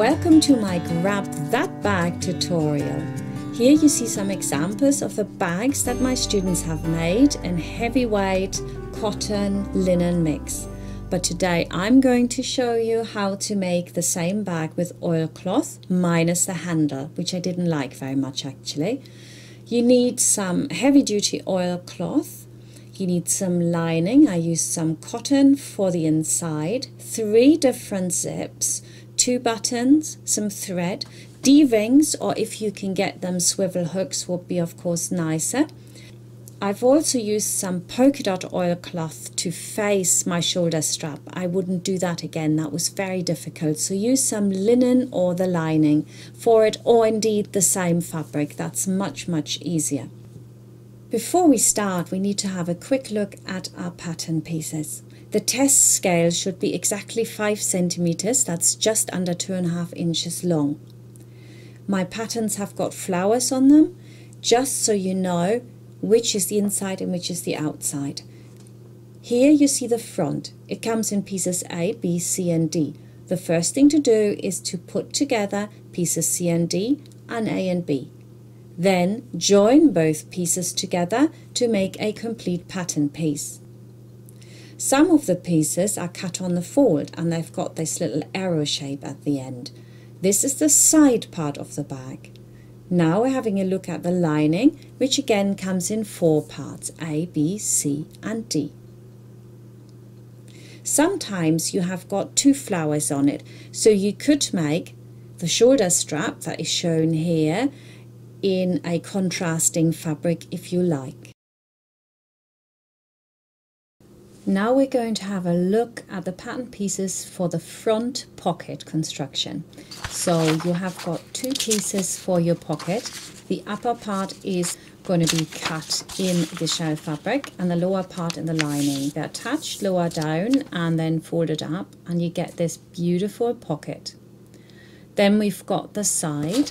Welcome to my Grab That Bag tutorial. Here you see some examples of the bags that my students have made in heavyweight cotton linen mix. But today I'm going to show you how to make the same bag with oilcloth minus the handle, which I didn't like very much actually. You need some heavy duty oilcloth. You need some lining. I used some cotton for the inside, 3 different zips, 2 buttons, some thread, D-rings, or if you can get them, swivel hooks would be of course nicer. I've also used some polka dot oilcloth to face my shoulder strap. I wouldn't do that again, that was very difficult. So use some linen or the lining for it, or indeed the same fabric. That's much easier. Before we start, we need to have a quick look at our pattern pieces. The test scale should be exactly 5 centimeters, that's just under 2.5 inches long. My patterns have got flowers on them, just so you know which is the inside and which is the outside. Here you see the front. It comes in pieces A, B, C and D. The first thing to do is to put together pieces C and D and A and B. Then join both pieces together to make a complete pattern piece. Some of the pieces are cut on the fold and they've got this little arrow shape at the end. This is the side part of the bag. Now we're having a look at the lining, which again comes in 4 parts, A, B, C and D. Sometimes you have got 2 flowers on it, so you could make the shoulder strap that is shown here in a contrasting fabric if you like. Now we're going to have a look at the pattern pieces for the front pocket construction. So you have got 2 pieces for your pocket. The upper part is going to be cut in the shell fabric and the lower part in the lining. They're attached lower down and then folded up, and you get this beautiful pocket. Then we've got the side,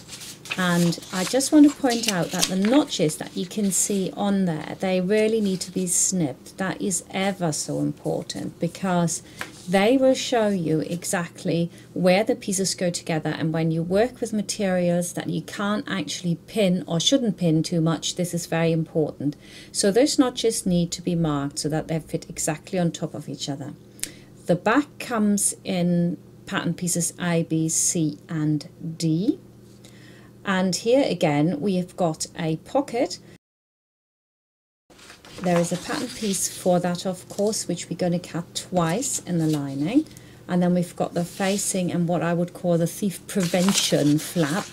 and I just want to point out that the notches that you can see on there, they really need to be snipped. That is ever so important because they will show you exactly where the pieces go together, and when you work with materials that you can't actually pin or shouldn't pin too much, this is very important. So those notches need to be marked so that they fit exactly on top of each other. The back comes in pattern pieces A, B, C and D. And here again we have got a pocket. There is a pattern piece for that of course, which we're going to cut twice in the lining. And then we've got the facing and what I would call the thief prevention flap,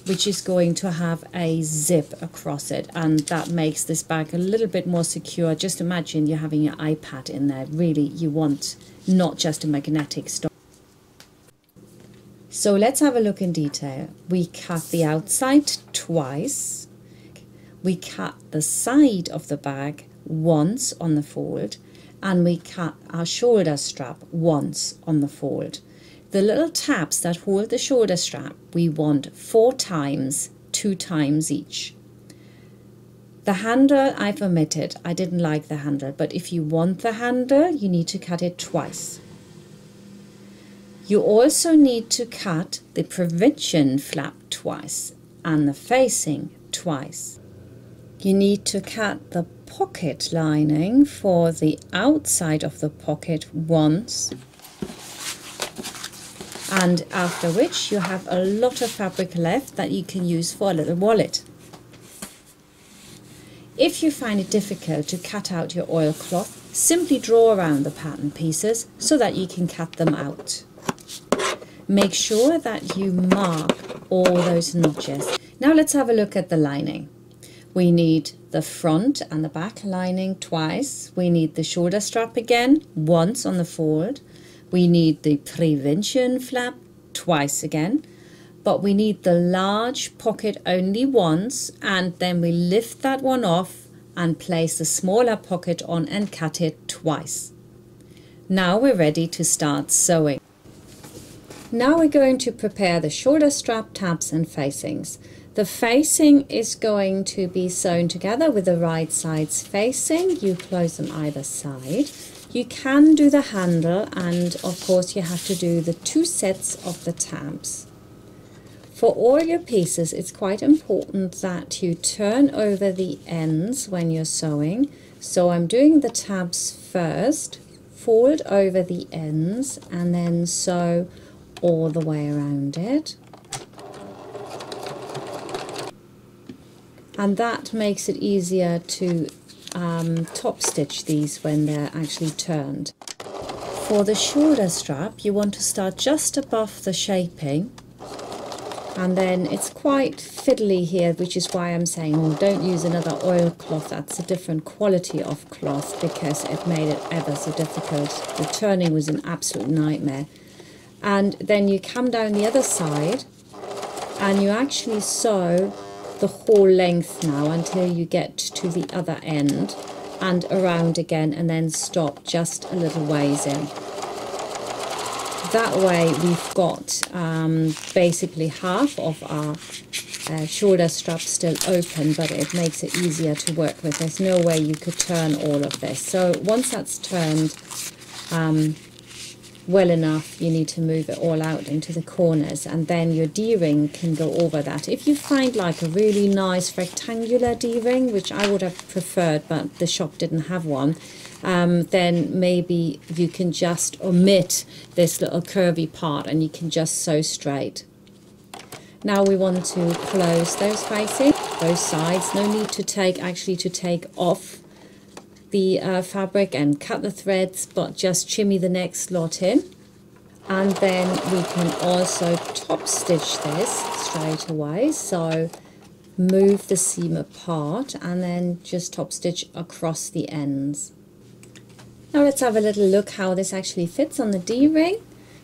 which is going to have a zip across it, and that makes this bag a little bit more secure. Just imagine you're having your iPad in there. Really, you want not just a magnetic stop. So let's have a look in detail. We cut the outside twice. We cut the side of the bag once on the fold, and we cut our shoulder strap once on the fold. The little tabs that hold the shoulder strap we want 4 times, 2 times each. The handle I've omitted. I didn't like the handle, but if you want the handle you need to cut it twice. You also need to cut the prevention flap twice and the facing twice. You need to cut the pocket lining for the outside of the pocket once, and after which you have a lot of fabric left that you can use for a little wallet. If you find it difficult to cut out your oilcloth, simply draw around the pattern pieces so that you can cut them out. Make sure that you mark all those notches. Now let's have a look at the lining. We need the front and the back lining twice. We need the shoulder strap again, once on the fold. We need the prevention flap twice again. But we need the large pocket only once, and then we lift that one off and place the smaller pocket on and cut it twice. Now we're ready to start sewing. Now we're going to prepare the shoulder strap, tabs and facings. The facing is going to be sewn together with the right sides facing. You close them either side. You can do the handle, and of course you have to do the 2 sets of the tabs. For all your pieces, it's quite important that you turn over the ends when you're sewing. So I'm doing the tabs first, fold over the ends, and then sew all the way around it. And that makes it easier to top stitch these when they're actually turned. For the shoulder strap, you want to start just above the shaping, and then it's quite fiddly here, which is why I'm saying, oh, don't use another oilcloth. That's a different quality of cloth, because it made it ever so difficult. The turning was an absolute nightmare. And then you come down the other side and you actually sew the whole length now until you get to the other end and around again, and then stop just a little ways in. That way we've got basically half of our shoulder strap still open, but it makes it easier to work with. There's no way you could turn all of this. So once that's turned well enough, you need to move it all out into the corners, and then your D-ring can go over that. If you find like a really nice rectangular D-ring, which I would have preferred, but the shop didn't have one, then maybe you can just omit this little curvy part and you can just sew straight. Now we want to close those facing, both sides. No need to take off the fabric and cut the threads, but just shimmy the next slot in. And then we can also top stitch this straight away. So move the seam apart and then just top stitch across the ends. Now let's have a little look how this actually fits on the D-ring.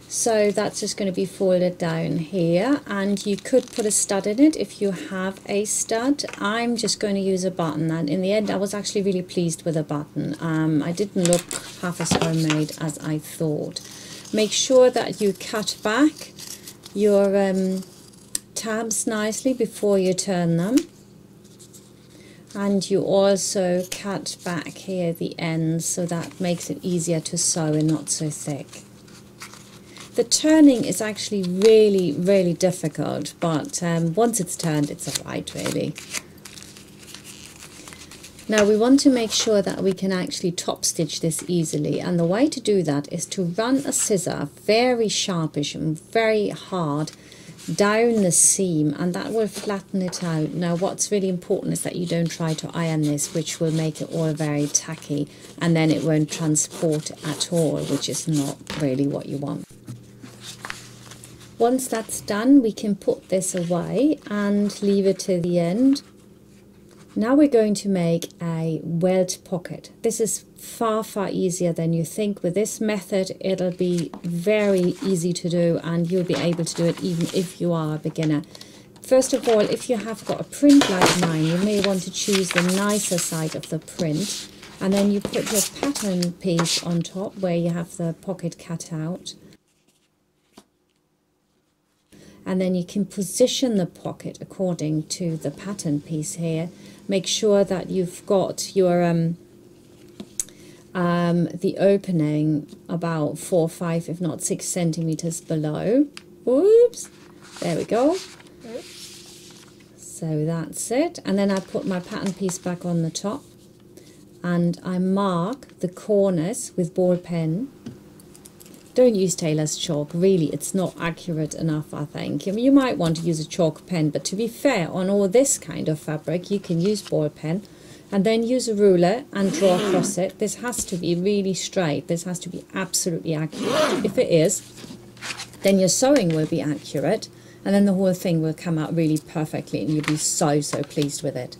So that's just going to be folded down here, and you could put a stud in it if you have a stud. I'm just going to use a button, and in the end I was actually really pleased with a button. I didn't look half as homemade as I thought. Make sure that you cut back your tabs nicely before you turn them. And you also cut back here the ends, so that makes it easier to sew and not so thick. The turning is actually really, really difficult, but once it's turned, it's alright really. Now we want to make sure that we can actually top stitch this easily, and the way to do that is to run a scissor very sharpish and very hard down the seam, and that will flatten it out. Now what's really important is that you don't try to iron this, which will make it all very tacky, and then it won't transport at all, which is not really what you want. Once that's done, we can put this away and leave it to the end. Now we're going to make a welt pocket. This is far easier than you think. With this method, it'll be very easy to do, and you'll be able to do it even if you are a beginner. First of all, if you have got a print like mine, you may want to choose the nicer side of the print, and then you put your pattern piece on top where you have the pocket cut out. And then you can position the pocket according to the pattern piece here. Make sure that you've got your the opening about 4, 5, if not 6 centimeters below. Oops, there we go. So that's it. And then I put my pattern piece back on the top, and I mark the corners with ball pen. Don't use tailor's chalk, really, it's not accurate enough, I think. I mean, you might want to use a chalk pen, but to be fair, on all this kind of fabric, you can use ball pen, and then use a ruler and draw across it. This has to be really straight, this has to be absolutely accurate. If it is, then your sewing will be accurate, and then the whole thing will come out really perfectly, and you'll be so pleased with it.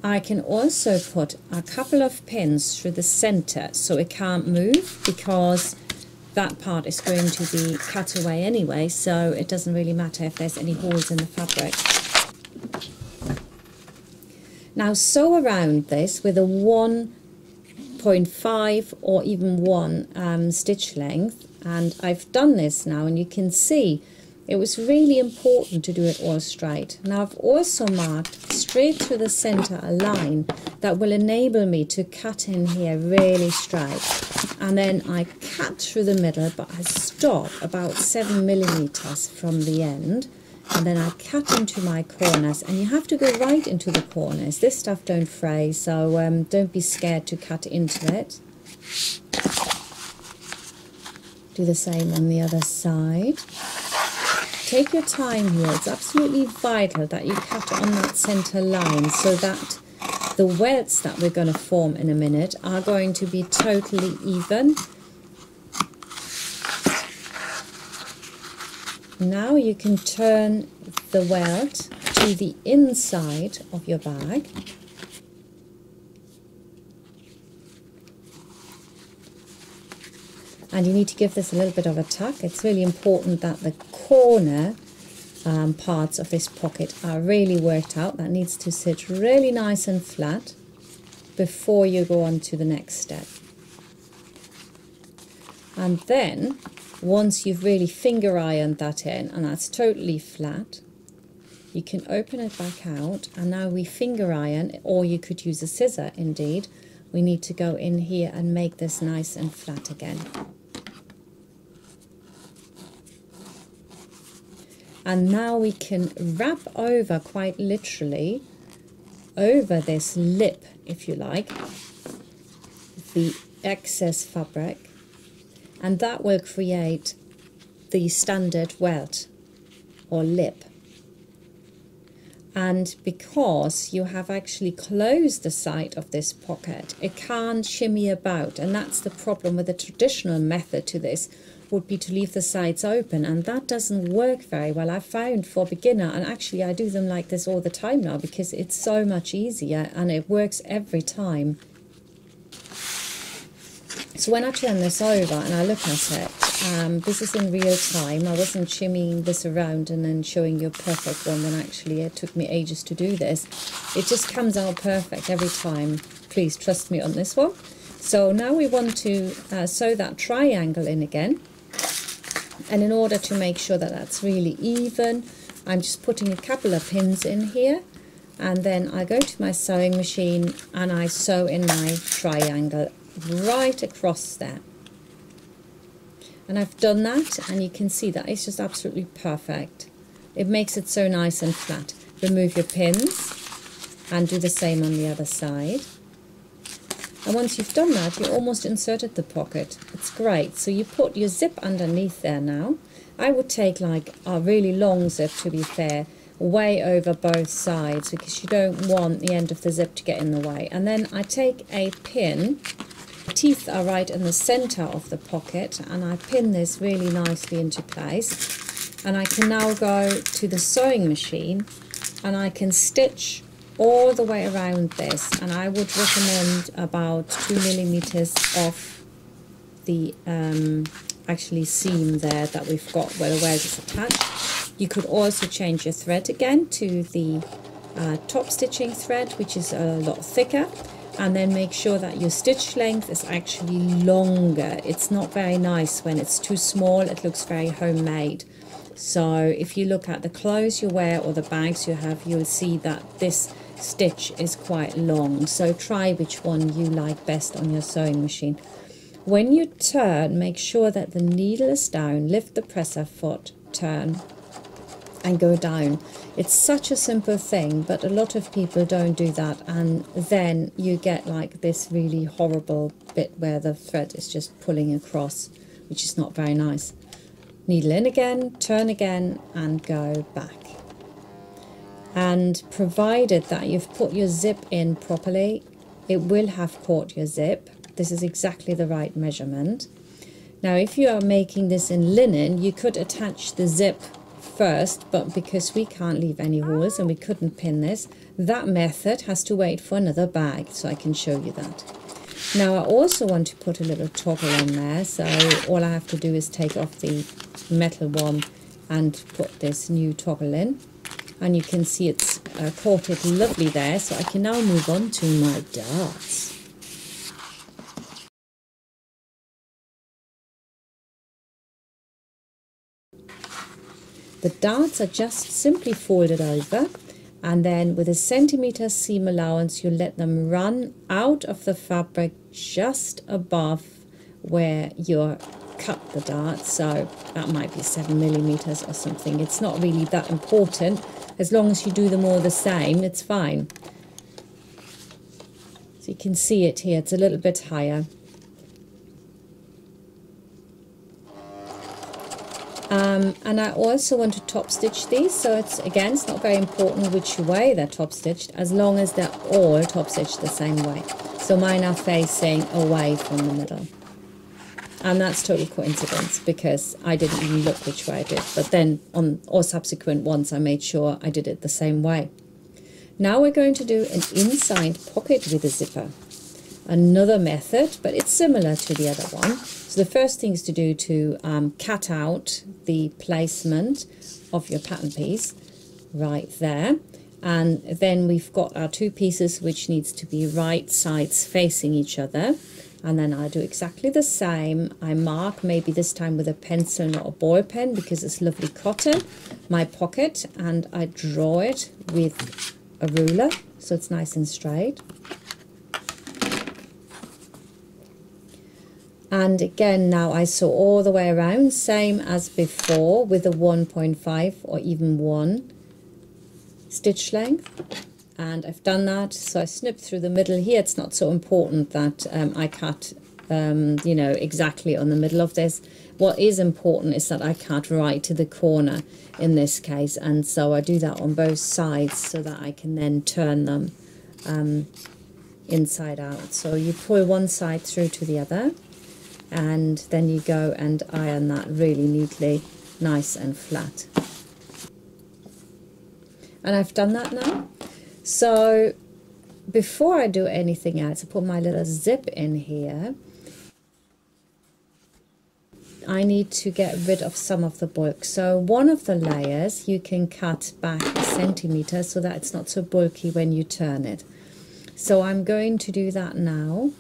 I can also put a couple of pins through the center so it can't move, because that part is going to be cut away anyway, so it doesn't really matter if there's any holes in the fabric. Now sew around this with a 1.5 or even 1 stitch length, and I've done this now, and you can see it was really important to do it all straight. Now I've also marked straight through the center a line that will enable me to cut in here really straight. And then I cut through the middle, but I stop about 7 millimeters from the end. and then I cut into my corners, and you have to go right into the corners. This stuff don't fray, so don't be scared to cut into it. Do the same on the other side. Take your time here. It's absolutely vital that you cut on that center line so that the welts that we're going to form in a minute are going to be totally even. Now you can turn the welt to the inside of your bag. And you need to give this a little bit of a tuck. It's really important that the corner parts of this pocket are really worked out. That needs to sit really nice and flat before you go on to the next step. And then, once you've really finger ironed that in and that's totally flat, you can open it back out, and now we finger iron, or you could use a scissor indeed. We need to go in here and make this nice and flat again. And now we can wrap over, quite literally, over this lip, if you like, the excess fabric, and that will create the standard welt or lip. And because you have actually closed the side of this pocket, it can't shimmy about, and that's the problem with the traditional method to this, would be to leave the sides open, and that doesn't work very well, I found, for beginner. And actually I do them like this all the time now because it's so much easier and it works every time. So when I turn this over and I look at it, this is in real time. I wasn't shimmying this around and then showing you a perfect one when actually it took me ages to do this. It just comes out perfect every time. Please trust me on this one. So now we want to sew that triangle in again. And in order to make sure that that's really even, I'm just putting a couple of pins in here, and then I go to my sewing machine and I sew in my triangle right across there. And I've done that, and you can see that it's just absolutely perfect. It makes it so nice and flat. Remove your pins and do the same on the other side. And once you've done that, you almost inserted the pocket. It's great. So you put your zip underneath there now. I would take like a really long zip, to be fair, way over both sides, because you don't want the end of the zip to get in the way. And then I take a pin. The teeth are right in the center of the pocket, and I pin this really nicely into place. And I can now go to the sewing machine and I can stitch all the way around this, and I would recommend about 2 millimeters off the actually seam there that we've got where the wedge is attached. You could also change your thread again to the top stitching thread, which is a lot thicker, and then make sure that your stitch length is actually longer. It's not very nice when it's too small, it looks very homemade. So if you look at the clothes you wear or the bags you have, you'll see that this stitch is quite long. So try which one you like best on your sewing machine. When you turn, make sure that the needle is down, lift the presser foot, turn and go down. It's such a simple thing, but a lot of people don't do that, and then you get like this really horrible bit where the thread is just pulling across, which is not very nice. Needle in again, turn again and go back. And provided that you've put your zip in properly, it will have caught your zip. This is exactly the right measurement. Now if you are making this in linen, you could attach the zip first, but because we can't leave any holes and we couldn't pin this, that method has to wait for another bag, so I can show you that. Now I also want to put a little toggle on there, so all I have to do is take off the metal one and put this new toggle in, and you can see it's caught it lovely there. So I can now move on to my darts. The darts are just simply folded over, and then with a centimetre seam allowance you let them run out of the fabric just above where your cut the dart, so that might be 7mm or something. It's not really that important. As long as you do them all the same, it's fine. So you can see it here, it's a little bit higher. And I also want to top stitch these, so it's not very important which way they're top stitched, as long as they're all top stitched the same way. So mine are facing away from the middle. And that's total coincidence, because I didn't even look which way I did. But then on all subsequent ones, I made sure I did it the same way. Now we're going to do an inside pocket with a zipper. Another method, but it's similar to the other one. So the first thing is to do to cut out the placement of your pattern piece right there. And then we've got our two pieces which needs to be right sides facing each other. And then I do exactly the same. I mark, maybe this time with a pencil, not a ball pen, because it's lovely cotton, my pocket, and I draw it with a ruler so it's nice and straight. And again, now I sew all the way around, same as before, with a 1.5 or even 1 stitch length. And I've done that, so I snip through the middle here. It's not so important that I cut, you know, exactly on the middle of this. What is important is that I cut right to the corner in this case, and so I do that on both sides so that I can then turn them inside out. So you pull one side through to the other, and then you go and iron that really neatly, nice and flat. And I've done that now. So before I do anything else, I put my little zip in here. I need to get rid of some of the bulk. So one of the layers you can cut back 1 centimeter so that it's not so bulky when you turn it. So I'm going to do that now,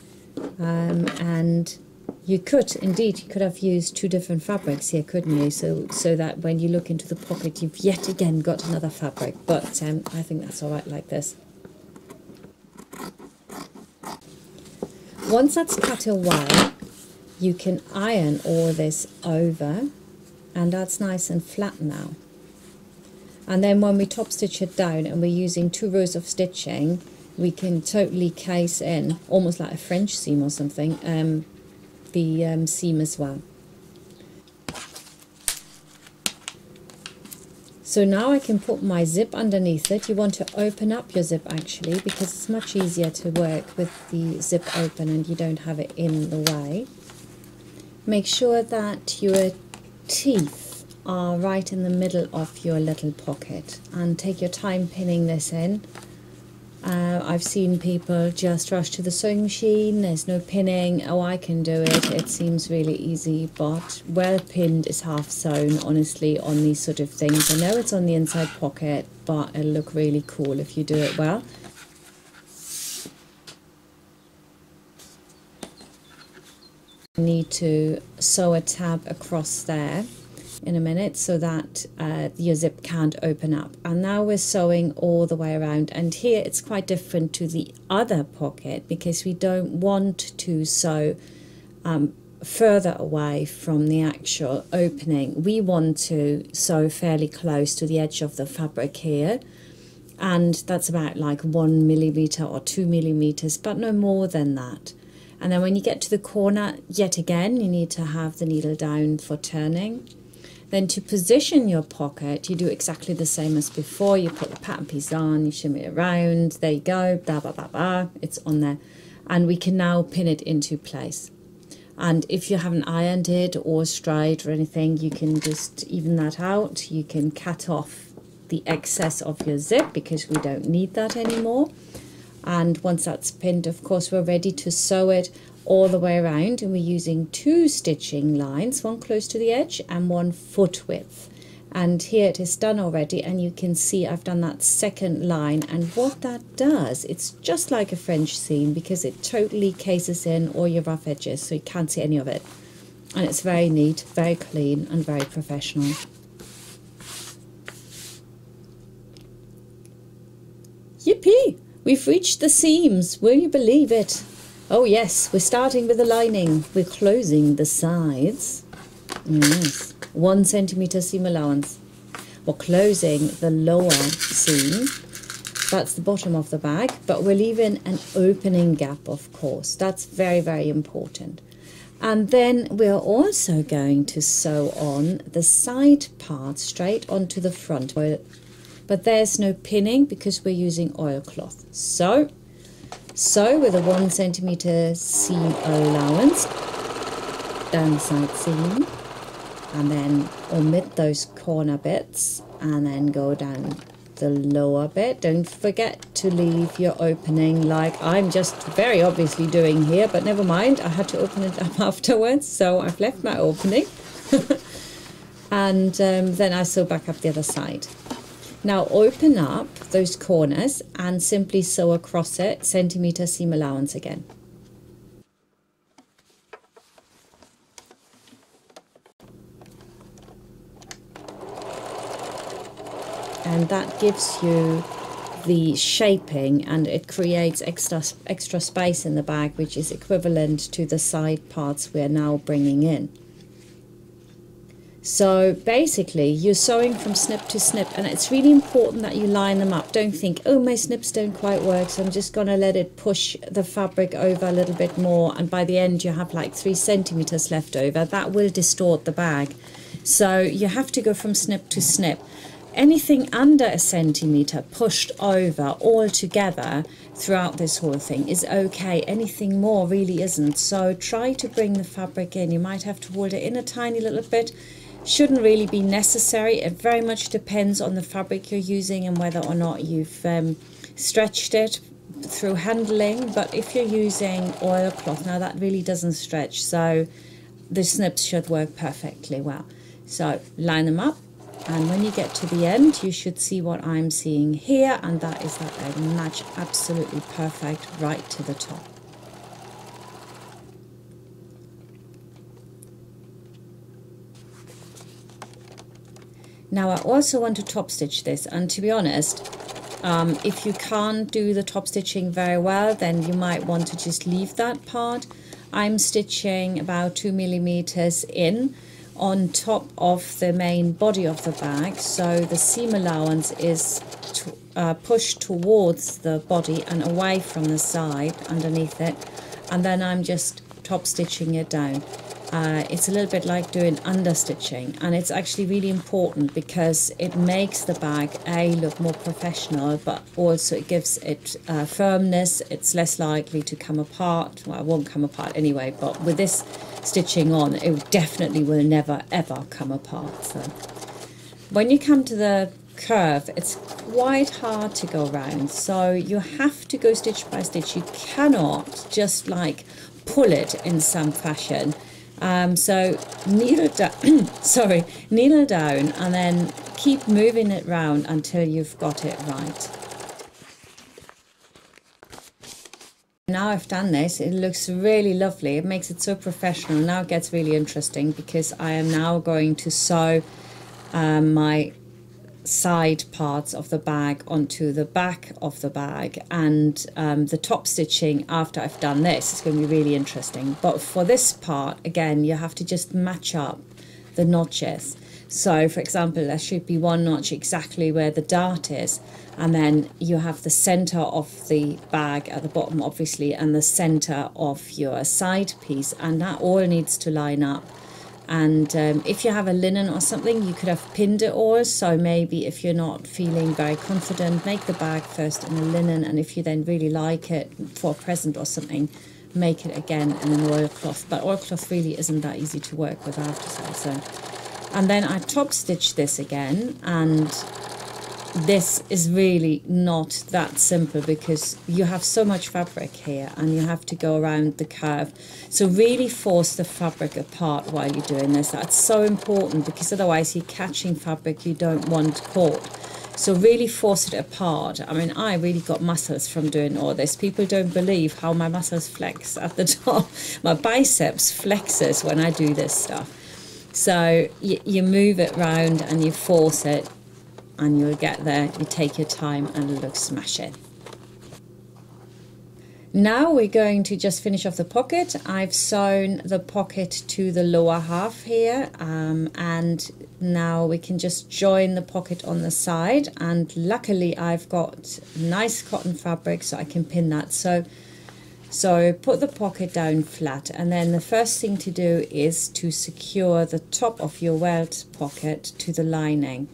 and you could have used 2 different fabrics here, couldn't you? So that when you look into the pocket, you've yet again got another fabric. But I think that's all right like this. Once that's cut away, you can iron all this over, and that's nice and flat now. And then when we top stitch it down and we're using 2 rows of stitching, we can totally case in, almost like a French seam or something, the seam as well. So now I can put my zip underneath it. You want to open up your zip actually, because it's much easier to work with the zip open and you don't have it in the way. Make sure that your teeth are right in the middle of your little pocket, and take your time pinning this in. I've seen people just rush to the sewing machine, there's no pinning. Oh, I can do it, it seems really easy, but well pinned is half sewn, honestly, on these sort of things. I know it's on the inside pocket, but it'll look really cool if you do it well. You need to sew a tab across there in a minute so that your zip can't open up. And now we're sewing all the way around, and here it's quite different to the other pocket because we don't want to sew further away from the actual opening. We want to sew fairly close to the edge of the fabric here, and that's about like 1 millimeter or 2 millimeters, but no more than that. And then when you get to the corner, yet again, you need to have the needle down for turning. Then to position your pocket, you do exactly the same as before. You put the pattern piece on, you shimmy it around, there you go, blah, blah, blah, blah, it's on there. And we can now pin it into place. And if you haven't ironed it or straight or anything, you can just even that out. You can cut off the excess of your zip because we don't need that anymore. And once that's pinned, of course, we're ready to sew it all the way around, and we're using 2 stitching lines, one close to the edge and one foot width. And here it is done already, and you can see I've done that second line, and what that does, it's just like a French seam because it totally cases in all your rough edges so you can't see any of it, and it's very neat, very clean and very professional. Yippee! We've reached the seams, will you believe it? Oh yes, we're starting with the lining, we're closing the sides, Yes, 1 centimeter seam allowance. We're closing the lower seam, that's the bottom of the bag, but we're leaving an opening gap, of course. That's very, very important. And then we're also going to sew on the side part straight onto the front. But there's no pinning because we're using oilcloth. So sew with a 1 centimeter seam allowance down the side seam, and then omit those corner bits and then go down the lower bit. Don't forget to leave your opening like I'm just very obviously doing here, but never mind, I had to open it up afterwards, so I've left my opening. And then I sew back up the other side. Now open up those corners and simply sew across it, centimeter seam allowance again. And that gives you the shaping, and it creates extra space in the bag, which is equivalent to the side parts we're now bringing in. So basically you're sewing from snip to snip, and it's really important that you line them up. Don't think, oh, my snips don't quite work, so I'm just going to let it push the fabric over a little bit more, and by the end you have like 3 centimeters left over. That will distort the bag. So you have to go from snip to snip. Anything under a centimeter pushed over all together throughout this whole thing is okay. Anything more really isn't. So try to bring the fabric in. You might have to hold it in a tiny little bit. Shouldn't really be necessary. It very much depends on the fabric you're using and whether or not you've stretched it through handling. But if you're using oilcloth, now that really doesn't stretch, so the snips should work perfectly well. So line them up. And when you get to the end, you should see what I'm seeing here, and that is that they match absolutely perfect right to the top. Now I also want to top stitch this, and to be honest, if you can't do the top stitching very well, then you might want to just leave that part. I'm stitching about 2 millimeters in on top of the main body of the bag, so the seam allowance is pushed towards the body and away from the side underneath it, and then I'm just top stitching it down. It's a little bit like doing understitching, and it's actually really important because it makes the bag look more professional, but also it gives it firmness. It's less likely to come apart. Well, it won't come apart anyway, but with this stitching on, it definitely will never ever come apart. So when you come to the curve, it's quite hard to go around, so you have to go stitch by stitch. You cannot just like pull it in some fashion. So needle down, needle down, and then keep moving it round until you've got it right. Now I've done this, it looks really lovely. It makes it so professional. Now it gets really interesting because I am now going to sew my side parts of the bag onto the back of the bag, and the top stitching after I've done this is going to be really interesting. But for this part, again, you have to just match up the notches. So for example, there should be one notch exactly where the dart is, and then you have the center of the bag at the bottom obviously, and the center of your side piece, and that all needs to line up. And if you have a linen or something, you could have pinned it all. So maybe if you're not feeling very confident, make the bag first in a linen, and if you then really like it for a present or something, make it again in an oilcloth. But oilcloth really isn't that easy to work with, I have to say. So, and then I top stitch this again, and this is really not that simple because you have so much fabric here and you have to go around the curve. So really force the fabric apart while you're doing this. That's so important because otherwise you're catching fabric you don't want caught. So really force it apart. I mean, I really got muscles from doing all this. People don't believe how my muscles flex at the top. My biceps flexes when I do this stuff. So you move it round and you force it, and you'll get there. You take your time and it looks smashing. Now we're going to just finish off the pocket. I've sewn the pocket to the lower half here, and now we can just join the pocket on the side, and luckily I've got nice cotton fabric so I can pin that. So put the pocket down flat, and then the first thing to do is to secure the top of your welt pocket to the lining.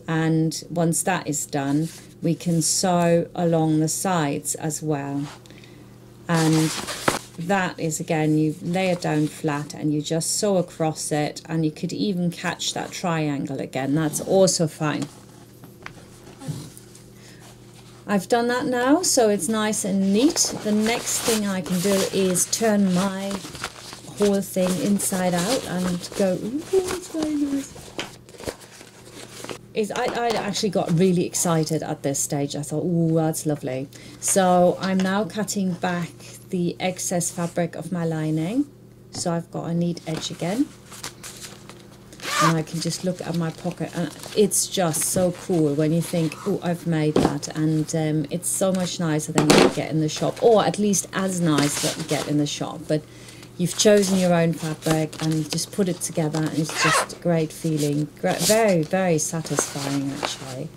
And once that is done, we can sew along the sides as well. And that is, again, you lay it down flat and you just sew across it, and you could even catch that triangle again. That's also fine. I've done that now, so it's nice and neat. The next thing I can do is turn my whole thing inside out and go, ooh, it's very nice. I actually got really excited at this stage. I thought, oh, that's lovely. So I'm now cutting back the excess fabric of my lining. So I've got a neat edge again. And I can just look at my pocket, and it's just so cool when you think, oh, I've made that. And it's so much nicer than you get in the shop, or at least as nice that you get in the shop. But you've chosen your own fabric and you just put it together, and it's just a great feeling. Very, very satisfying, actually.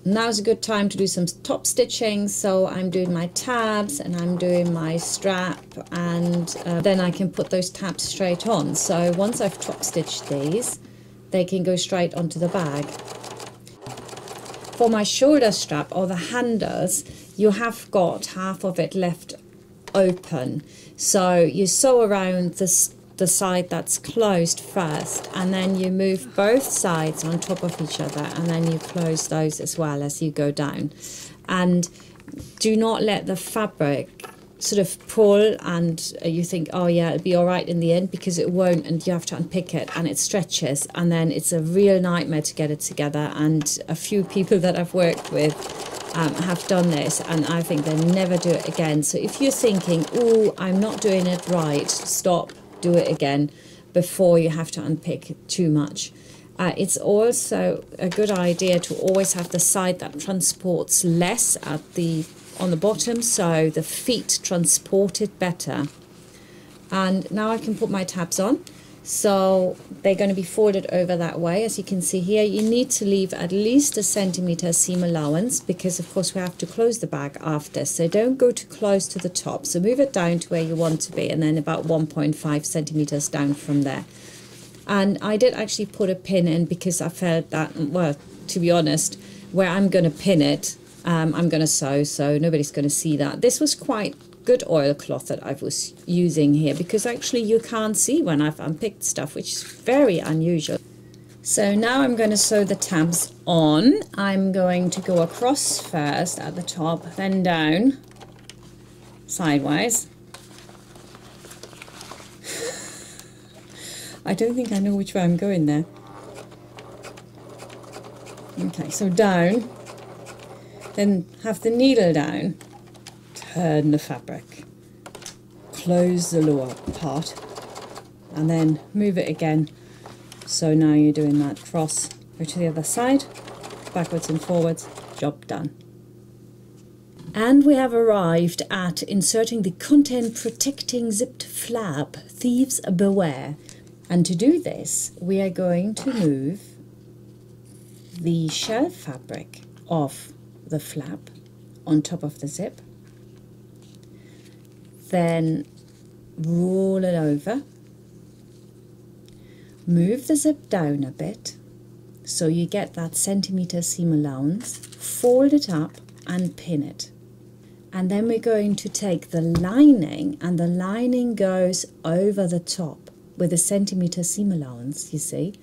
Now's a good time to do some top stitching. So I'm doing my tabs and I'm doing my strap, and then I can put those tabs straight on. So once I've top stitched these, they can go straight onto the bag. For my shoulder strap, or the handles, you have got half of it left open, so you sew around the side that's closed first, and then you move both sides on top of each other, and then you close those as well as you go down. And do not let the fabric sort of pull and you think, oh yeah, it'll be all right in the end, because it won't, and you have to unpick it and it stretches, and then it's a real nightmare to get it together. And a few people that I've worked with have done this, and I think they'll never do it again. So if you're thinking, oh, I'm not doing it right, stop, do it again before you have to unpick too much. It's also a good idea to always have the side that transports less on the bottom, so the feet transport it better. And now I can put my tabs on. So they're going to be folded over that way. As you can see here, you need to leave at least a centimetre seam allowance, because of course we have to close the bag after. So don't go too close to the top. So move it down to where you want to be, and then about 1.5 centimetres down from there. And I did actually put a pin in, because I felt that, well, to be honest, where I'm going to pin it, I'm going to sew, so nobody's going to see that. This was quite good oilcloth that I was using here, because actually you can't see when I've unpicked stuff, which is very unusual. So now I'm going to sew the tabs on. I'm going to go across first at the top, then down sideways. I don't think I know which way I'm going there. Okay, so down, then have the needle down, turn the fabric, close the lower part, and then move it again. So now you're doing that cross, go to the other side, backwards and forwards, job done. And we have arrived at inserting the content protecting zipped flap, thieves beware. And to do this, we are going to move the shell fabric off the flap on top of the zip, then roll it over, move the zip down a bit so you get that centimetre seam allowance, fold it up and pin it. And then we're going to take the lining, and the lining goes over the top with a centimetre seam allowance, you see,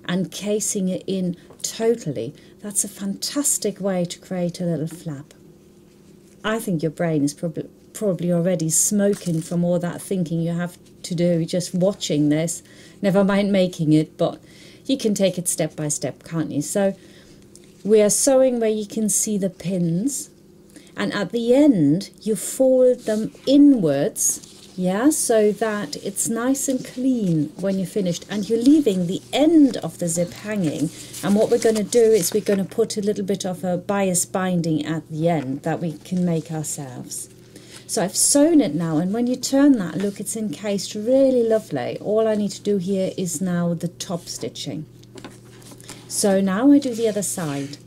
and casing it in totally. That's a fantastic way to create a little flap. I think your brain is probably already smoking from all that thinking you have to do just watching this, never mind making it, but you can take it step by step, can't you? So we are sewing where you can see the pins, and at the end you fold them inwards yeah, so that it's nice and clean when you're finished, and you're leaving the end of the zip hanging. And what we're going to do is we're going to put a little bit of a bias binding at the end that we can make ourselves. So I've sewn it now, and when you turn that, look, it's encased really lovely. All I need to do here is now the top stitching. So now I do the other side.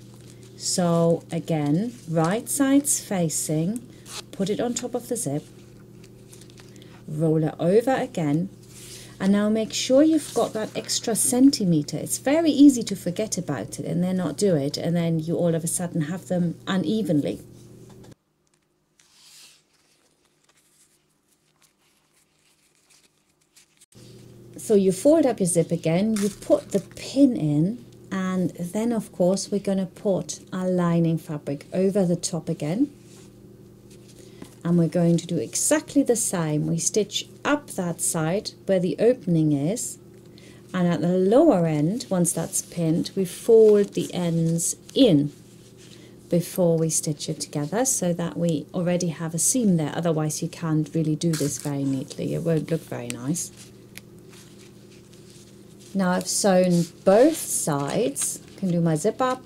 So again, right side's facing, put it on top of the zip, roll it over again, and now make sure you've got that extra centimetre. It's very easy to forget about it and then not do it, and then you all of a sudden have them unevenly. So you fold up your zip again, you put the pin in, and then of course we're going to put our lining fabric over the top again. And we're going to do exactly the same. We stitch up that side where the opening is, and at the lower end, once that's pinned, we fold the ends in before we stitch it together, so that we already have a seam there. Otherwise you can't really do this very neatly. It won't look very nice. Now I've sewn both sides. I can do my zip up.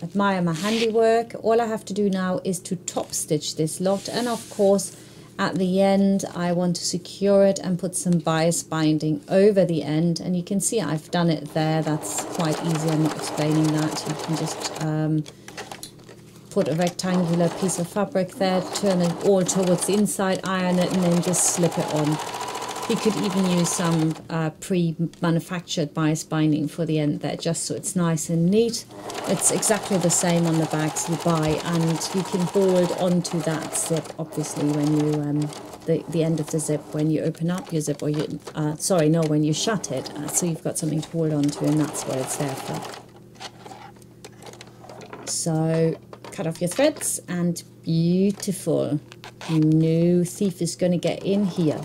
Admire my handiwork. All I have to do now is to top stitch this lot, and of course at the end I want to secure it and put some bias binding over the end, and you can see I've done it there. That's quite easy. I'm not explaining that. You can just put a rectangular piece of fabric there, turn it all towards the inside, iron it, and then just slip it on. You could even use some pre-manufactured bias binding for the end there, just so it's nice and neat. It's exactly the same on the bags you buy, and you can hold onto that zip, obviously, when you the end of the zip when you open up your zip, or you when you shut it. So you've got something to hold on to, and that's what it's there for. So cut off your threads, and beautiful. No thief is going to get in here.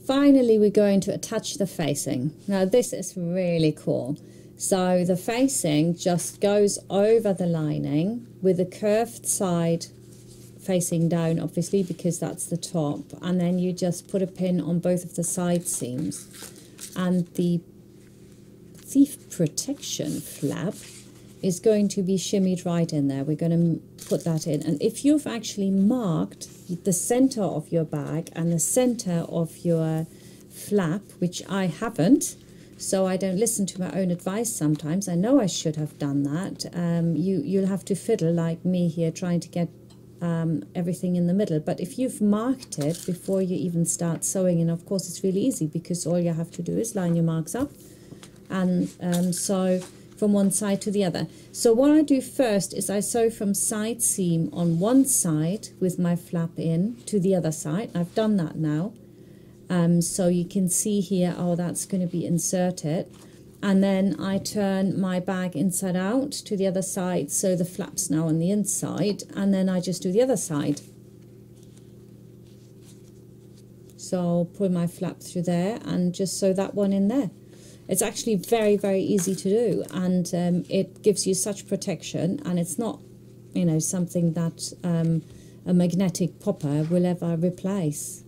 Finally, we're going to attach the facing. Now this is really cool. So the facing just goes over the lining with a curved side facing down, obviously, because that's the top, and then you just put a pin on both of the side seams, and the thief protection flap is going to be shimmied right in there. We're going to put that in, and if you've actually marked the center of your bag and the center of your flap, which I haven't, so I don't listen to my own advice sometimes. I know I should have done that. You'll have to fiddle like me here, trying to get everything in the middle. But if you've marked it before you even start sewing, and of course it's really easy, because all you have to do is line your marks up and sew from one side to the other. So what I do first is I sew from side seam on one side with my flap in to the other side. I've done that now. So you can see here, oh, that's going to be inserted. And then I turn my bag inside out to the other side, so the flap's now on the inside, and then I just do the other side. So pull my flap through there and just sew that one in there. It's actually very, very easy to do, and it gives you such protection, and it's not, you know, something that a magnetic popper will ever replace.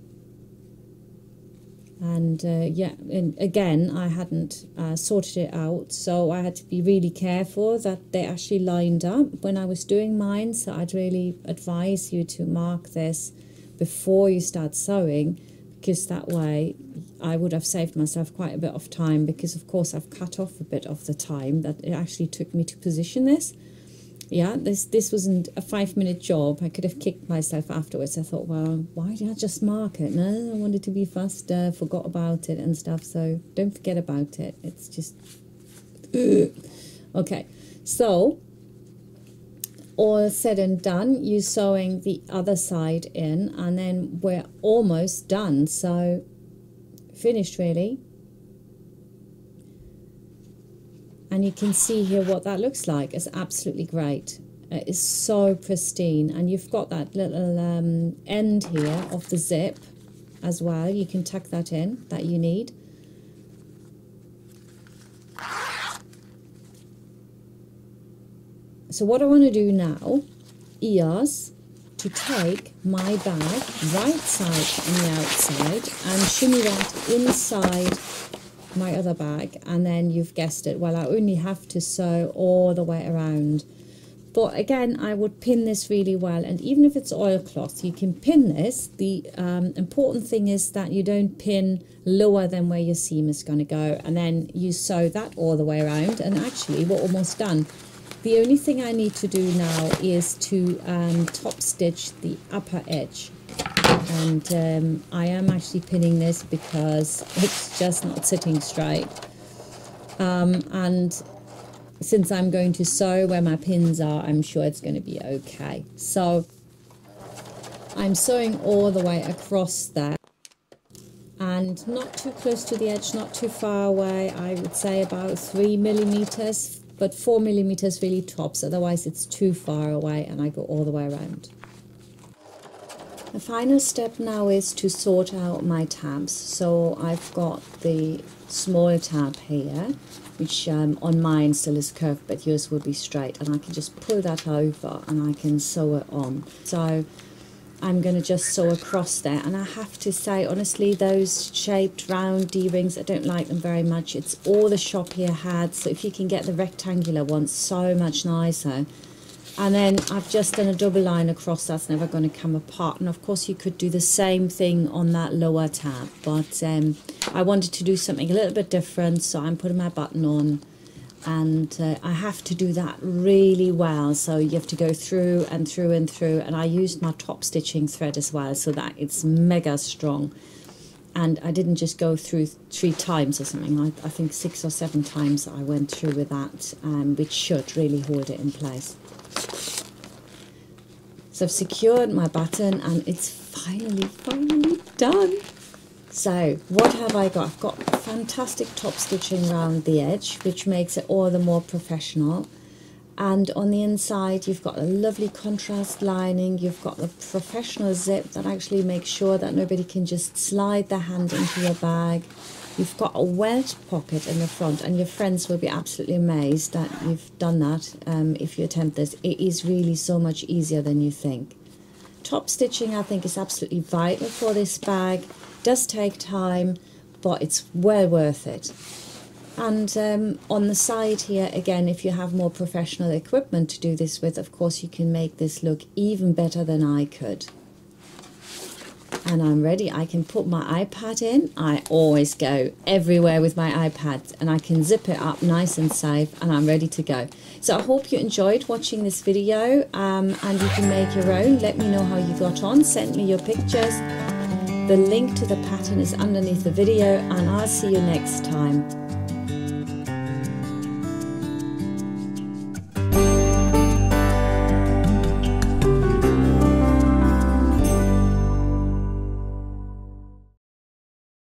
And yeah, and again, I hadn't sorted it out, so I had to be really careful that they actually lined up when I was doing mine. So I'd really advise you to mark this before you start sewing, because that way I would have saved myself quite a bit of time, because of course I've cut off a bit of the time that it actually took me to position this. Yeah, this wasn't a 5-minute job. I could have kicked myself afterwards. I thought, well, why did I just mark it? No, I wanted to be faster, forgot about it and stuff. So don't forget about it. It's just... Okay, so all said and done, you're sewing the other side in, and then we're almost done. So finished, really. And you can see here what that looks like. It's absolutely great. It's so pristine. And you've got that little end here of the zip as well. You can tuck that in, that you need. So what I want to do now is to take my bag, right side and the outside, and shimmy that inside my other bag, and then you've guessed it, well, I only have to sew all the way around. But again, I would pin this really well, and even if it's oilcloth, you can pin this. The important thing is that you don't pin lower than where your seam is going to go, and then you sew that all the way around, and actually we're almost done. The only thing I need to do now is to top stitch the upper edge, and I am actually pinning this because it's just not sitting straight, and since I'm going to sew where my pins are, I'm sure it's going to be okay. So I'm sewing all the way across there, and not too close to the edge, not too far away. I would say about 3 millimeters, but 4 millimeters really tops, otherwise it's too far away, and I go all the way around. The final step now is to sort out my tabs. So I've got the small tab here, which on mine still is curved, but yours will be straight, and I can just pull that over and I can sew it on. So I'm going to just sew across there, and I have to say honestly, those shaped round D-rings, I don't like them very much. It's all the shop here had, so if you can get the rectangular ones, so much nicer. And then I've just done a double line across, that's never going to come apart. And of course you could do the same thing on that lower tab, but I wanted to do something a little bit different, so I'm putting my button on, and I have to do that really well. So you have to go through and through and through, and I used my top stitching thread as well, so that it's mega strong. And I didn't just go through 3 times or something, I think 6 or 7 times I went through with that, which should really hold it in place. So I've secured my button, and it's finally done. So what have I got? I've got fantastic top stitching around the edge, which makes it all the more professional. And on the inside you've got a lovely contrast lining, you've got the professional zip that actually makes sure that nobody can just slide their hand into your bag. You've got a welt pocket in the front, and your friends will be absolutely amazed that you've done that if you attempt this. It is really so much easier than you think. Top stitching, I think, is absolutely vital for this bag. It does take time, but it's well worth it. And on the side here, again, if you have more professional equipment to do this with, of course you can make this look even better than I could. And I'm ready. I can put my iPad in. I always go everywhere with my iPad, and I can zip it up nice and safe, and I'm ready to go. So I hope you enjoyed watching this video, and you can make your own. Let me know how you got on. Send me your pictures. The link to the pattern is underneath the video, and I'll see you next time.